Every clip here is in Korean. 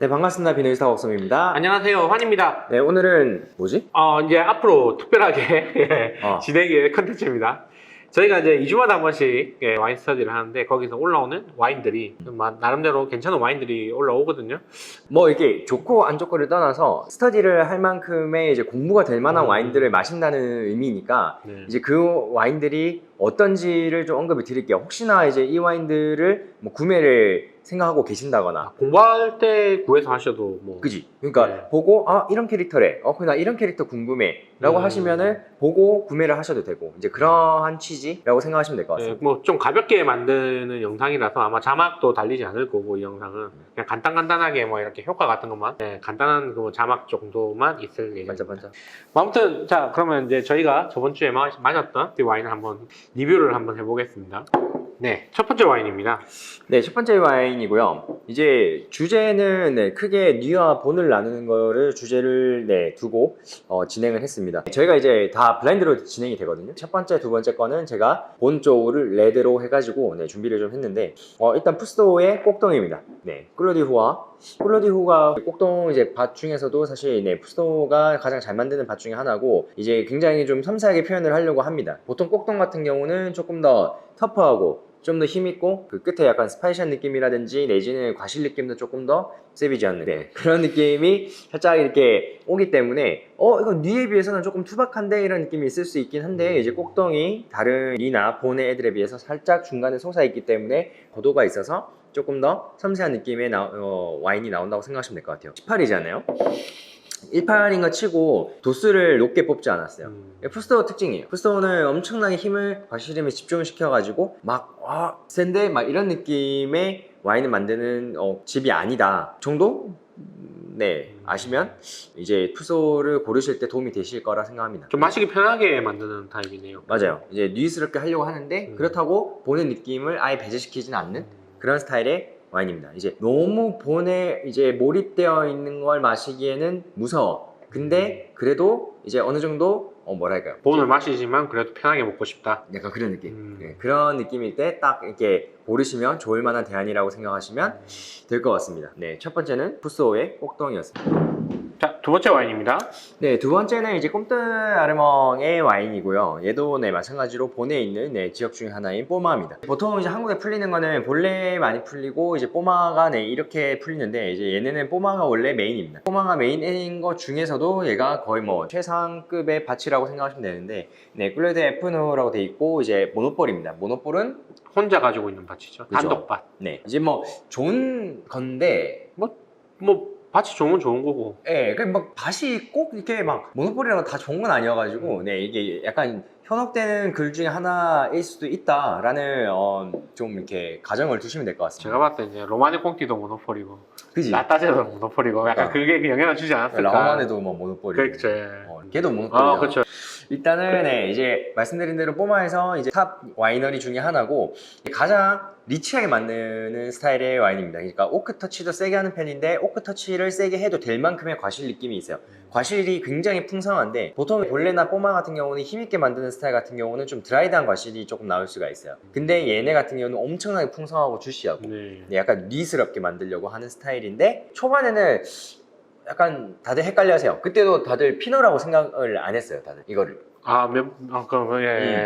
네, 반갑습니다. 비누이스타 옥섬입니다. 안녕하세요, 환입니다. 네, 오늘은 뭐지? 이제 앞으로 특별하게 어. 진행의 컨텐츠입니다. 저희가 이제 2주마다 한 번씩 와인 스터디를 하는데 거기서 올라오는 와인들이 나름대로 괜찮은 와인들이 올라오거든요. 뭐 이게 좋고 안 좋고를 떠나서 스터디를 할 만큼의 이제 공부가 될 만한 와인들을 마신다는 의미니까 네. 이제 그 와인들이 어떤지를 좀 언급을 드릴게요. 혹시나 이제 이 와인들을 뭐 구매를 생각하고 계신다거나 공부할 때 구해서 하셔도 뭐 그지? 그러니까 네. 보고 이런 캐릭터래. 나 이런 캐릭터 궁금해. 라고 하시면은 보고 구매를 하셔도 되고 이제 그러한 취지라고 생각하시면 될 것 같습니다. 뭐 좀 가볍게 만드는 영상이라서 아마 자막도 달리지 않을 거고 이 영상은 그냥 간단하게 뭐 이렇게 효과 같은 것만 간단한 그 자막 정도만 있을 예정입니다. 맞아. 아무튼 자 그러면 이제 저희가 저번 주에 마셨던 이 와인을 한번 리뷰를 한번 해보겠습니다. 네, 첫 번째 와인입니다. 네, 첫 번째 와인이고요. 이제 주제는 크게 뉘와 본을 나누는 거를 주제를 두고 진행을 했습니다. 저희가 이제 다 블라인드로 진행이 되거든요. 첫 번째, 두 번째 거는 제가 본 쪽을 레드로 해가지고 준비를 좀 했는데 일단 푸스토의 꼭동입니다. 네, 클로디후가 꼭동 이제 밭 중에서도 사실 푸스토가 가장 잘 만드는 밭 중에 하나고 이제 굉장히 좀 섬세하게 표현을 하려고 합니다. 보통 꼭동 같은 경우는 조금 더 터프하고 좀 더 힘있고 그 끝에 약간 스파이시한 느낌이라든지 내지는 과실 느낌도 조금 더 세비지 않는 그런 느낌이 살짝 이렇게 오기 때문에 이건 뉘에 비해서는 조금 투박한데 이런 느낌이 있을 수 있긴 한데 이제 꼭동이 다른 뉘나 본의 애들에 비해서 살짝 중간에 솟아있기 때문에 고도가 있어서 조금 더 섬세한 느낌의 와인이 나온다고 생각하시면 될 것 같아요. 18이잖아요 18인 거 치고 도수를 높게 뽑지 않았어요. 푸스토 특징이에요. 푸스토는 엄청나게 힘을 과실힘에 집중을 시켜가지고 센데 막 이런 느낌의 와인을 만드는 집이 아니다 정도? 네, 아시면 이제 푸스토를 고르실 때 도움이 되실 거라 생각합니다. 좀 마시기 편하게 만드는 타입이네요. 맞아요. 이제 뉘스럽게 하려고 하는데 그렇다고 보는 느낌을 아예 배제시키지는 않는 그런 스타일의 와인입니다. 이제 너무 본에 이제 몰입되어 있는 걸 마시기에는 무서워. 근데 그래도 이제 어느 정도 뭐랄까요? 본을 마시지만 그래도 편하게 먹고 싶다. 약간 그런 느낌. 네, 그런 느낌일 때 딱 이렇게 고르시면 좋을 만한 대안이라고 생각하시면 될 것 같습니다. 네, 첫 번째는 푸스토의 꼭동이었습니다. 자, 두 번째 와인입니다. 네, 두 번째는 이제 꼼트 아르멍의 와인이고요. 얘도 마찬가지로 본에 있는 지역 중에 하나인 뽀마입니다. 보통 이제 한국에 풀리는 거는 본래 많이 풀리고 이제 뽀마가 이렇게 풀리는데 이제 얘네는 뽀마가 원래 메인입니다. 뽀마가 메인인 것 중에서도 얘가 거의 뭐 최상급의 밭이라고 생각하시면 되는데 클로드 에프누라고 돼 있고 이제 모노폴입니다. 모노폴은 혼자 가지고 있는 밭이죠. 그죠. 단독밭. 네, 이제 뭐 좋은 건데 뭐 밭이 좋으면 좋은 거고. 예, 막 밭이 꼭 이렇게 막 모노폴이라고 다 좋은 건 아니어가지고, 이게 약간 현혹되는 글 중에 하나일 수도 있다라는 좀 이렇게 가정을 두시면 될 것 같습니다. 제가 봤을 때 이제 로마네 꽁티도 모노폴이고, 그지? 라따제도 모노폴이고, 약간 그게 영향을 주지 않았을까. 라마네도 뭐 모노폴이고, 그렇죠. 걔도 모노폴이죠. 그렇죠. 일단은 이제 말씀드린 대로 뽀마에서 이제 탑 와이너리 중에 하나고 가장 리치하게 만드는 스타일의 와인입니다. 그러니까 오크 터치도 세게 하는 편인데 오크 터치를 세게 해도 될 만큼의 과실 느낌이 있어요. 과실이 굉장히 풍성한데 보통 본래나 뽀마 같은 경우는 힘있게 만드는 스타일 같은 경우는 좀 드라이드한 과실이 조금 나올 수가 있어요. 근데 얘네 같은 경우는 엄청나게 풍성하고 주시하고 약간 뉘스럽게 만들려고 하는 스타일인데 초반에는 약간 다들 헷갈려하세요. 그때도 다들 피노라고 생각을 안 했어요. 다들 이거를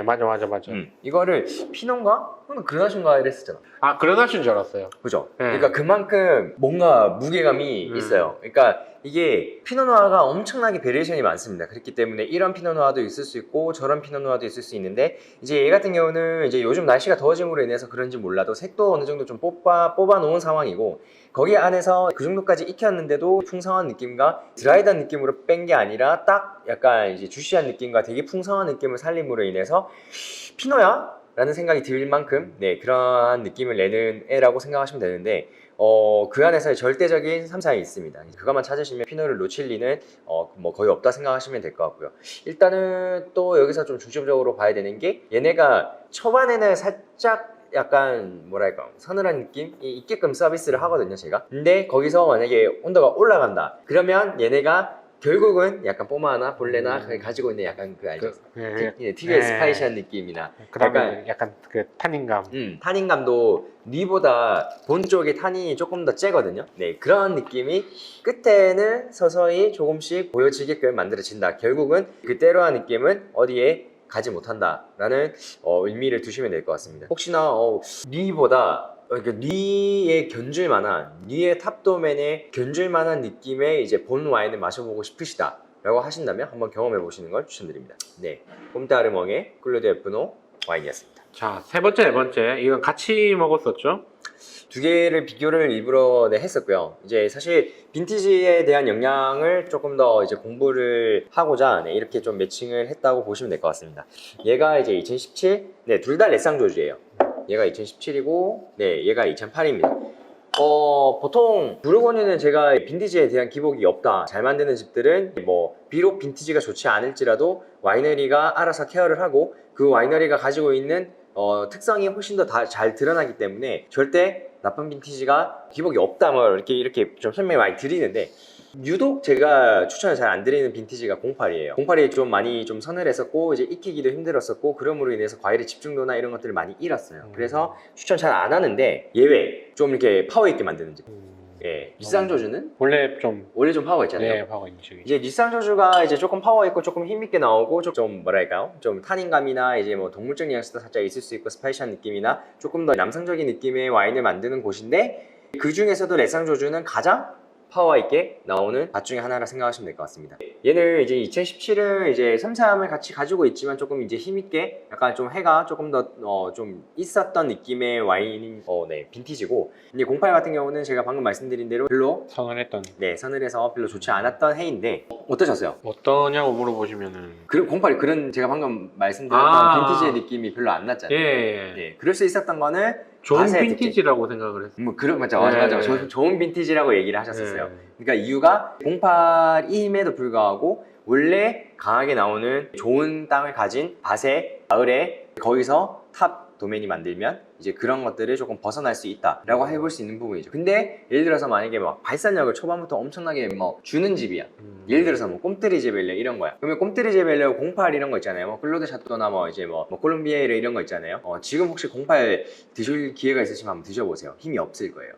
맞아. 이거를 피노인가? 그라나숑가 이랬었잖아. 그라나숑인 줄 알았어요. 그죠? 그러니까 그만큼 뭔가 무게감이 있어요. 그러니까 이게 피노누아가 엄청나게 베리에이션이 많습니다. 그렇기 때문에 이런 피노누아도 있을 수 있고 저런 피노누아도 있을 수 있는데 이제 얘 같은 경우는 이제 요즘 날씨가 더워짐으로 인해서 그런지 몰라도 색도 어느 정도 좀 뽑아 놓은 상황이고 거기 안에서 그 정도까지 익혔는데도 풍성한 느낌과 드라이한 느낌으로 뺀 게 아니라 딱 약간 이제 주시한 느낌과 되게 풍성한 느낌을 살림으로 인해서 피노야? 라는 생각이 들 만큼 그러한 느낌을 내는 애라고 생각하시면 되는데 그 안에서의 절대적인 3사이 있습니다. 그것만 찾으시면 피노를 놓칠 리는 뭐 거의 없다 생각하시면 될 것 같고요. 일단은 또 여기서 좀 중점적으로 봐야 되는 게 얘네가 초반에는 살짝 약간 뭐랄까 서늘한 느낌이 있게끔 서비스를 하거든요 제가. 근데 거기서 만약에 온도가 올라간다 그러면 얘네가 결국은 약간 포마나 볼레나 가지고 있는 약간 그 알죠? 특유의 스파이시한 느낌이나 그다음에 약간 그 탄닌감. 탄닌감도 니보다 본 쪽의 탄닌이 조금 더 째거든요. 네, 그런 느낌이 끝에는 서서히 조금씩 보여지게끔 만들어진다. 결국은 그 때로한 느낌은 어디에 가지 못한다라는 의미를 두시면 될 것 같습니다. 혹시나 니보다 그러니까 뉘에 견줄 만한 뉘의 탑도맨에 견줄 만한 느낌의 이제 본 와인을 마셔보고 싶으시다 라고 하신다면 한번 경험해 보시는 걸 추천드립니다. 네, 꼼타르멍의 클로드 에프노 와인이었습니다. 자, 세 번째, 네 번째. 이건 같이 먹었었죠? 두 개를 비교를 일부러 했었고요. 이제 사실 빈티지에 대한 영향을 조금 더 이제 공부를 하고자 이렇게 좀 매칭을 했다고 보시면 될 것 같습니다. 얘가 이제 2017, 네, 둘 다 레쌍조주예요. 얘가 2017이고, 네, 얘가 2008입니다. 보통 부르고뉴는 제가 빈티지에 대한 기복이 없다. 잘 만드는 집들은 뭐 비록 빈티지가 좋지 않을지라도 와이너리가 알아서 케어를 하고 그 와이너리가 가지고 있는 특성이 훨씬 더 잘 드러나기 때문에 절대 나쁜 빈티지가 기복이 없다 뭐 이렇게 좀 설명을 많이 드리는데 유독 제가 추천을 잘 안 드리는 빈티지가 08이에요. 08이 좀 많이 좀 서늘했었고 이제 익히기도 힘들었었고 그럼으로 인해서 과일의 집중도나 이런 것들을 많이 잃었어요. 그래서 추천 잘 안 하는데 예외 좀 이렇게 파워 있게 만드는 집. 예, 리쌍조주는 원래 좀 파워 있잖아요. 네, 파워 있는 식이. 이제 리쌍조주가 이제 조금 파워 있고 조금 힘 있게 나오고 좀 뭐랄까요? 좀 탄닌감이나 이제 뭐 동물적 뉘앙스도 살짝 있을 수 있고 스파이시한 느낌이나 조금 더 남성적인 느낌의 와인을 만드는 곳인데 그 중에서도 레쌍조주는 가장 파워 있게 나오는 밭 중에 하나라 생각하시면 될 것 같습니다. 얘는 이제 2017을 이제 3,3을 같이 가지고 있지만 조금 이제 힘있게 약간 좀 해가 조금 더 좀 있었던 느낌의 와인 네, 빈티지고 이제 08 같은 경우는 제가 방금 말씀드린 대로 별로 선언했던. 네, 서늘해서 별로 좋지 않았던 해인데 어떠셨어요? 어떠냐고 물어보시면은. 08이 그런 제가 방금 말씀드렸던 빈티지의 느낌이 별로 안 났잖아요. 예. 네, 그럴 수 있었던 거는 좋은 맛의 빈티지라고 생각을 했어요. 뭐 그런 맞아. 좋은 빈티지라고 얘기를 하셨었어요. 그러니까 이유가 08임에도 불구하고 원래 강하게 나오는 좋은 땅을 가진 밭에 마을에 거기서 탑 도메인이 만들면 이제 그런 것들을 조금 벗어날 수 있다라고 해볼 수 있는 부분이죠. 근데 예를 들어서 만약에 막 발산력을 초반부터 엄청나게 뭐 주는 집이야. 예를 들어서 뭐 꼼테리제벨레 이런 거야. 그러면 꼼테리제벨레 08 이런 거 있잖아요. 뭐 클로드 샤토나 뭐 이제 뭐 콜롬비에르 이런 거 있잖아요. 지금 혹시 08 드실 기회가 있으시면 한번 드셔보세요. 힘이 없을 거예요.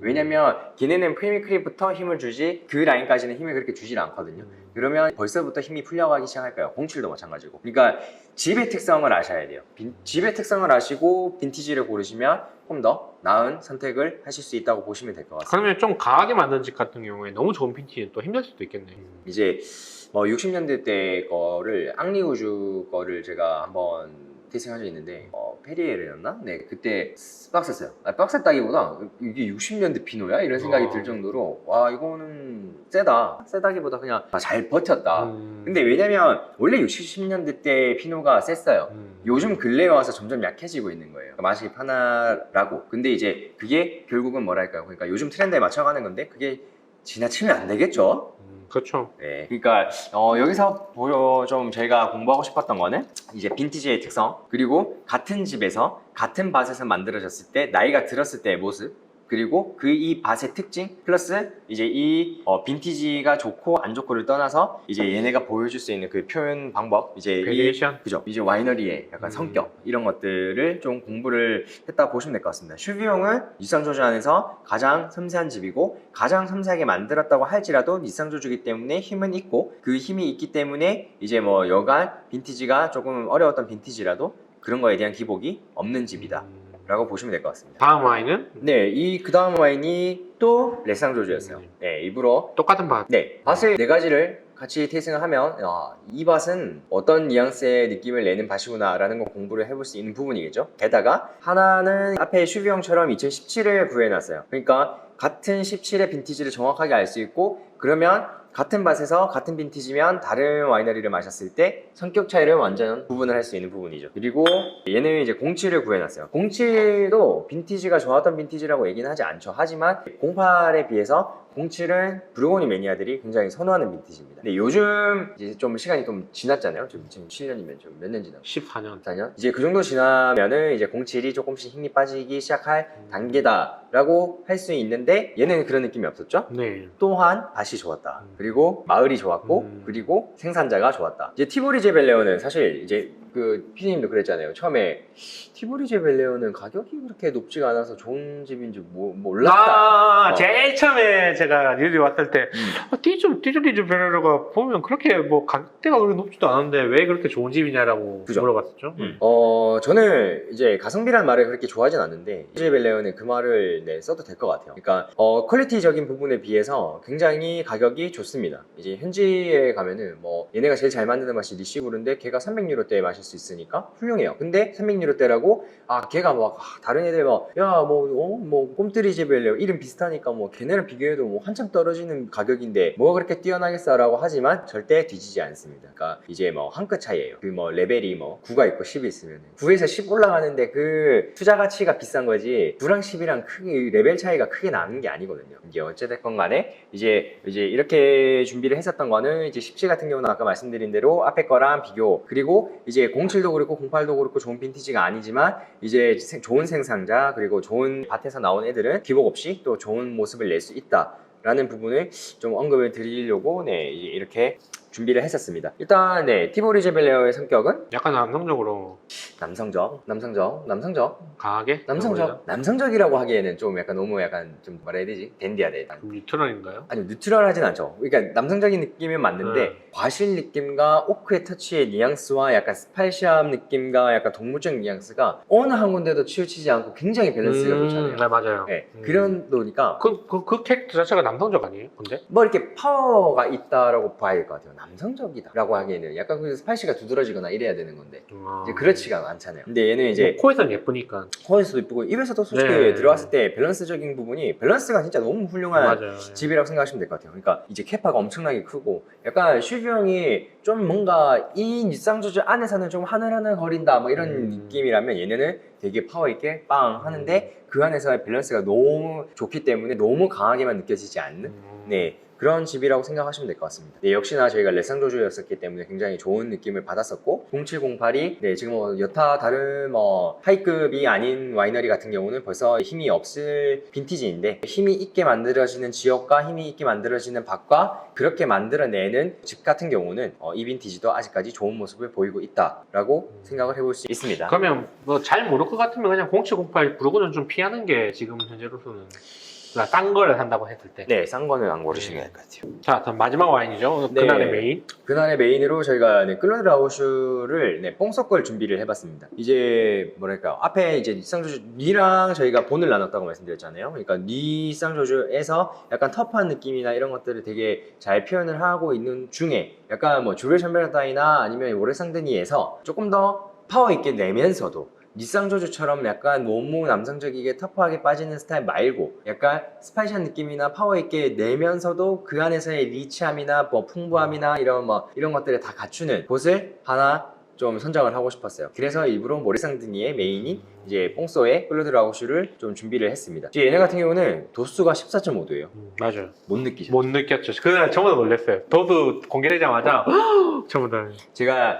왜냐면 걔네는 프리미크립부터 힘을 주지 그 라인까지는 힘을 그렇게 주질 않거든요. 그러면 벌써부터 힘이 풀려가기 시작할 거예요. 07도 마찬가지고. 그러니까 집의 특성을 아셔야 돼요. 집의 특성을 아시고 빈티지를 고르시면 조금 더 나은 선택을 하실 수 있다고 보시면 될 것 같습니다. 그러면 좀 강하게 만든 집 같은 경우에 너무 좋은 빈티지는 또 힘들 수도 있겠네. 이제 뭐 60년대 때 거를 앙리우주 거를 제가 한번 테이스팅한 적이 있는데 페리에르였나? 네, 그때 빡셌어요. 빡셌다기보다 이게 60년대 피노야? 이런 생각이 들 정도로 와 이거는 세다기보다 그냥 잘 버텼다. 근데 왜냐면 원래 60, 70년대 때 피노가 셌어요. 요즘 근래에 와서 점점 약해지고 있는 거예요. 맛이 편하라고. 근데 이제 그게 결국은 뭐랄까요? 그러니까 요즘 트렌드에 맞춰가는 건데 그게 지나치면 안 되겠죠? 그렇죠. 네, 그러니까 여기서 좀 제가 공부하고 싶었던 거는 이제 빈티지의 특성 그리고 같은 집에서 같은 밭에서 만들어졌을 때 나이가 들었을 때의 모습 그리고 이 밭의 특징 플러스 이제 이 빈티지가 좋고 안 좋고를 떠나서 이제 얘네가 보여줄 수 있는 그 표현 방법 이제 베리에이션? 그죠 이제 와이너리의 약간 성격 이런 것들을 좀 공부를 했다 보시면 될 것 같습니다. 슈비용은 리쌍조주 안에서 가장 섬세한 집이고 가장 섬세하게 만들었다고 할지라도 리쌍조주이기 때문에 힘은 있고 그 힘이 있기 때문에 이제 뭐 여간 빈티지가 조금 어려웠던 빈티지라도 그런 거에 대한 기복이 없는 집이다 라고 보시면 될 것 같습니다. 다음 와인은? 네, 그 다음 와인이 또 레쌍조주였어요. 네, 일부러 똑같은 밭. 네, 밭을 네 가지를 같이 테이스팅을 하면 이 밭은 어떤 뉘앙스의 느낌을 내는 밭이구나 라는 걸 공부를 해볼 수 있는 부분이겠죠. 게다가 하나는 앞에 슈비형처럼 2017을 구해놨어요. 그러니까 같은 17의 빈티지를 정확하게 알 수 있고 그러면 같은 밭에서 같은 빈티지면 다른 와이너리를 마셨을 때 성격 차이를 완전 구분을 할 수 있는 부분이죠. 그리고 얘는 이제 07을 구해놨어요. 07도 빈티지가 좋았던 빈티지라고 얘기는 하지 않죠. 하지만 08에 비해서 07은 부르고뉴 매니아들이 굉장히 선호하는 빈티지입니다. 근데 요즘 이제 좀 시간이 좀 지났잖아요. 지금 7년이면 좀 몇 년 지났어요? 14년. 14년? 이제 그 정도 지나면은 이제 07이 조금씩 힘이 빠지기 시작할 단계다 라고 할 수 있는데 얘는 그런 느낌이 없었죠. 네. 또한 밭이 좋았다. 그리고 마을이 좋았고 그리고 생산자가 좋았다. 이제 티보리제 벨레오는 사실 이제 그 피디님도 그랬잖아요. 처음에 티보리제 벨레오는 가격이 그렇게 높지가 않아서 좋은 집인지 몰랐다. 제일 처음에 제가 뉴욕에 왔을 때 티저리즈 베레로가 보면 그렇게 뭐 가격대가 그렇게 높지도 않은데 왜 그렇게 좋은 집이냐라고 그죠? 물어봤었죠. 저는 이제 가성비라는 말을 그렇게 좋아하진 않는데 티보리제 벨레오는 그 말을 써도 될 것 같아요. 그러니까 퀄리티적인 부분에 비해서 굉장히 가격이 좋습니다. 이제 현지에 가면은 뭐 얘네가 제일 잘 만드는 맛이 리시구르인데 걔가 300유로대에 마실 수 있으니까 훌륭해요. 근데 300유로대라고 걔가 막 다른 애들 뭐 꼼뜨리제 벨레오 이름 비슷하니까 뭐 걔네랑 비교해도 뭐 한참 떨어지는 가격인데 뭐가 그렇게 뛰어나겠어라고 하지만 절대 뒤지지 않습니다. 그러니까 이제 뭐 한 끗 차이예요. 그 뭐 레벨이 뭐 9가 있고 10이 있으면 9에서 10 올라가는데 그 투자 가치가 비싼 거지 9랑 10이랑 크게 레벨 차이가 크게 나는 게 아니거든요. 이게 어찌됐건 간에 이제 이렇게 준비를 했었던 거는 이제 17 같은 경우는 아까 말씀드린 대로 앞에 거랑 비교, 그리고 이제 07도 그렇고 08도 그렇고 좋은 빈티지가 아니지만 이제 좋은 생산자 그리고 좋은 밭에서 나온 애들은 기복 없이 또 좋은 모습을 낼 수 있다 라는 부분을 좀 언급을 드리려고 이제 이렇게 준비를 했었습니다. 일단 티보리제 벨레오의 성격은 약간 남성적으로 남성적 강하게? 남성적이라고 하기에는 좀 약간 너무 약간 좀 뭐라 해야 되지? 댄디하대. 뉴트럴인가요? 아니 뉴트럴하진 않죠. 그러니까 남성적인 느낌은 맞는데 과실 느낌과 오크의 터치의 뉘앙스와 약간 스파이시함 느낌과 약간 동물적 뉘앙스가 어느 한 군데도 치우치지 않고 굉장히 밸런스가 좋잖아요. 네, 맞아요. 네, 그런 노니까 그 캐릭터 자체가 남성적 아니에요? 근데? 뭐 이렇게 파워가 있다라고 봐야 될 것 같아요. 남성적이다 라고 하기에는 약간 그 스파이시가 두드러지거나 이래야 되는 건데 이제 그렇지가 않잖아요. 근데 얘는 이제 코에서는 예쁘니까 코에서도 이쁘고 입에서도 솔직히 네. 들어갔을 때 밸런스적인 부분이 밸런스가 진짜 너무 훌륭한 맞아요. 집이라고 생각하시면 될 것 같아요. 그러니까 이제 캐파가 엄청나게 크고 약간 슈즈 형이 좀 뭔가 이 닛상저주 안에서는 좀 하늘하늘 거린다 뭐 이런 느낌이라면 얘네는 되게 파워 있게 빵 하는데 그 안에서의 밸런스가 너무 좋기 때문에 너무 강하게만 느껴지지 않는 그런 집이라고 생각하시면 될 것 같습니다. 역시나 저희가 레상조주였었기 때문에 굉장히 좋은 느낌을 받았었고 0708이 지금 뭐 여타 다른 뭐 하이급이 아닌 와이너리 같은 경우는 벌써 힘이 없을 빈티지인데 힘이 있게 만들어지는 지역과 힘이 있게 만들어지는 밭과 그렇게 만들어내는 집 같은 경우는 이 빈티지도 아직까지 좋은 모습을 보이고 있다라고 생각을 해볼 수 있습니다. 그러면 뭐 잘 모를 것 같으면 그냥 0708 부르고는 좀 피하는 게 지금 현재로서는 싼 거를 산다고 했을 때. 싼 거는 안 고르시는 게 나을 것 같아요. 자, 다음 마지막 와인이죠. 그날의 메인. 그날의 메인으로 저희가 클로드 라우슈를 뽕석 걸 준비를 해봤습니다. 이제 뭐랄까 앞에 이제 닛상조주 니랑 저희가 본을 나눴다고 말씀드렸잖아요. 그러니까 닛상조주에서 약간 터프한 느낌이나 이런 것들을 되게 잘 표현을 하고 있는 중에 약간 뭐 주벨 샴베르타이나 아니면 오레상드니에서 조금 더 파워 있게 내면서도 닛상조주처럼 약간 너무 남성적이게 터프하게 빠지는 스타일 말고 약간 스파이시한 느낌이나 파워 있게 내면서도 그 안에서의 리치함이나 뭐 풍부함이나 이런 것들을 다 갖추는 곳을 하나 좀 선정을 하고 싶었어요. 그래서 일부러 모리상드니의 메인인 이제 뽕소의 클로드 라우슈를 좀 준비를 했습니다. 이제 얘네 같은 경우는 도수가 14.5도예요. 맞아요. 못 느끼죠? 못 느꼈죠. 그날 저보다 놀랐어요. 도수 공개되자마자 저보다. 제가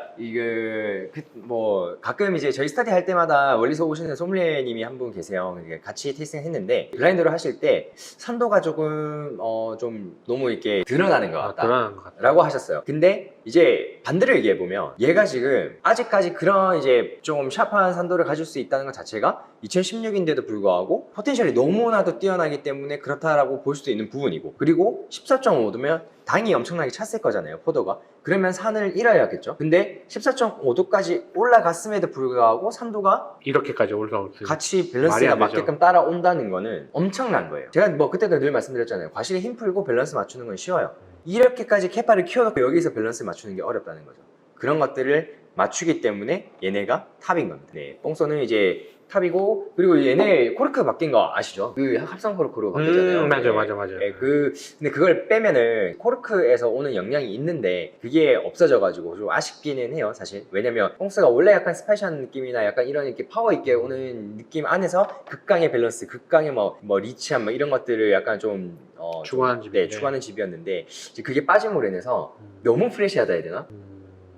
뭐 가끔 이제 저희 스타디 할 때마다 멀리서 오시는 소믈리에님이 한 분 계세요. 같이 테이스팅 했는데 블라인드로 하실 때 산도가 조금 좀 너무 이렇게 드러나는 것 같다. 드러나는 것 같다. 라고 하셨어요. 근데 이제 반대로 얘기해 보면 얘가 지금 아직까지 그런 이제 좀 샤프한 산도를 가질 수 있다는 것 자체가 2016인데도 불구하고 포텐셜이 너무나도 뛰어나기 때문에 그렇다라고 볼 수도 있는 부분이고, 그리고 14.5도면 당이 엄청나게 찼을 거잖아요, 포도가. 그러면 산을 잃어야겠죠. 근데 14.5도까지 올라갔음에도 불구하고 산도가 이렇게까지 올라올 수 같이 밸런스가 맞게끔 따라온다는 거는 엄청난 거예요. 제가 뭐 그때도 늘 말씀드렸잖아요. 과실에 힘 풀고 밸런스 맞추는 건 쉬워요. 이렇게까지 캐파를 키워놓고 여기서 밸런스 맞추는 게 어렵다는 거죠. 그런 것들을 맞추기 때문에 얘네가 탑인 겁니다. 뽕소는 이제 탑이고, 그리고 얘네 코르크 바뀐 거 아시죠? 그 합성 코르크로 바뀌잖아요. 맞아요. 근데 그걸 빼면은 코르크에서 오는 영향이 있는데 그게 없어져가지고 좀 아쉽기는 해요, 사실. 왜냐면 뽕스가 원래 약간 스파이시한 느낌이나 약간 이렇게 파워 있게 오는 느낌 안에서 극강의 밸런스, 극강의 뭐 리치함 이런 것들을 약간 좀 추구하는 집인데. 추구하는 집이었는데 이제 그게 빠짐으로 인해서 너무 프레시하다 해야 되나?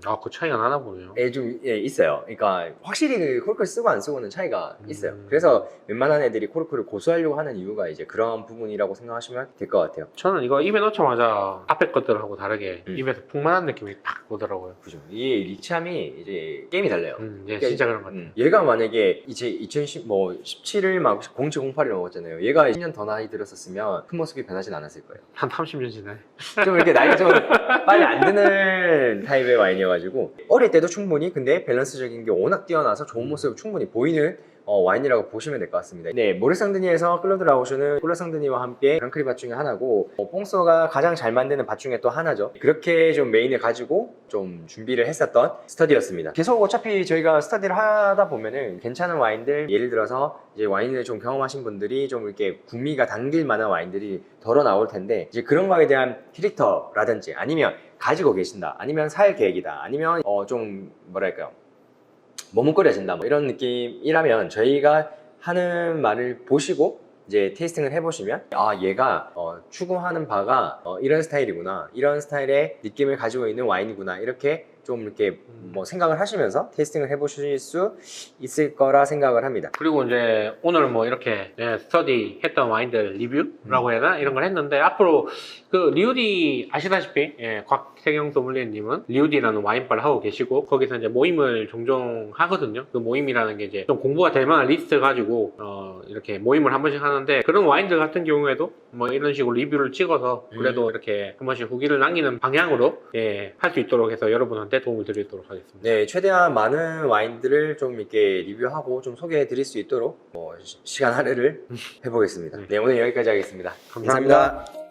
아, 그 차이가 나나 보네요. 좀 있어요. 그러니까 확실히 그 코르크를 쓰고 안 쓰고는 차이가 있어요. 음. 그래서 웬만한 애들이 코르크를 고수하려고 하는 이유가 이제 그런 부분이라고 생각하시면 될 것 같아요. 저는 이거 입에 넣자마자 앞에 것들하고 다르게 음. 입에서 풍만한 느낌이 팍 오더라고요. 그죠. 이게 리참이 이제 게임이 달라요. 예, 진짜 그런 것 같아요. 얘가 만약에 이제 17을 막 0708을 먹었잖아요. 얘가 10년 더 나이 들었었으면 큰 모습이 변하진 않았을 거예요. 한 30년 지나요. 좀 이렇게 나이가 좀 빨리 안 드는 타입의 와인이어가지고 어릴 때도 충분히 근데 밸런스적인 게 워낙 뛰어나서 좋은 모습을 충분히 보이는 와인이라고 보시면 될 것 같습니다. 네, 모르상드니에서 클로드 라우슈는 콜라상드니와 함께 그랑크리 밭 중에 하나고 뽕소가 가장 잘 만드는 밭 중에 또 하나죠. 그렇게 좀 메인을 가지고 좀 준비를 했었던 스터디였습니다. 계속 어차피 저희가 스터디를 하다 보면은 괜찮은 와인들, 예를 들어서 이제 와인을 좀 경험하신 분들이 좀 이렇게 구미가 당길 만한 와인들이 덜어 나올 텐데 이제 그런 거에 대한 캐릭터라든지 아니면 가지고 계신다, 아니면 살 계획이다, 아니면 좀 뭐랄까요, 머뭇거려진다 뭐 이런 느낌이라면 저희가 하는 말을 보시고 이제 테이스팅을 해보시면 아 얘가 추구하는 바가 이런 스타일이구나, 이런 스타일의 느낌을 가지고 있는 와인이구나, 이렇게 좀 이렇게 뭐 생각을 하시면서 테이스팅을 해보실 수 있을 거라 생각을 합니다. 그리고 이제 오늘 뭐 이렇게 스터디 했던 와인들 리뷰라고 해야 되나? 이런 걸 했는데 앞으로 그 리우디 아시다시피 곽태경 소믈리에님은 리우디라는 와인바를 하고 계시고 거기서 이제 모임을 종종 하거든요. 그 모임이라는 게 이제 좀 공부가 될 만한 리스트 가지고 이렇게 모임을 한 번씩 하는데 그런 와인들 같은 경우에도 뭐 이런 식으로 리뷰를 찍어서 그래도 이렇게 한 번씩 후기를 남기는 방향으로 할 수 있도록 해서 여러분한테 도움을 드리도록 하겠습니다. 네, 최대한 많은 와인들을 좀 이렇게 리뷰하고 좀 소개해 드릴 수 있도록 시간 할애를 해보겠습니다. 네, 오늘 여기까지 하겠습니다. 감사합니다. 감사합니다.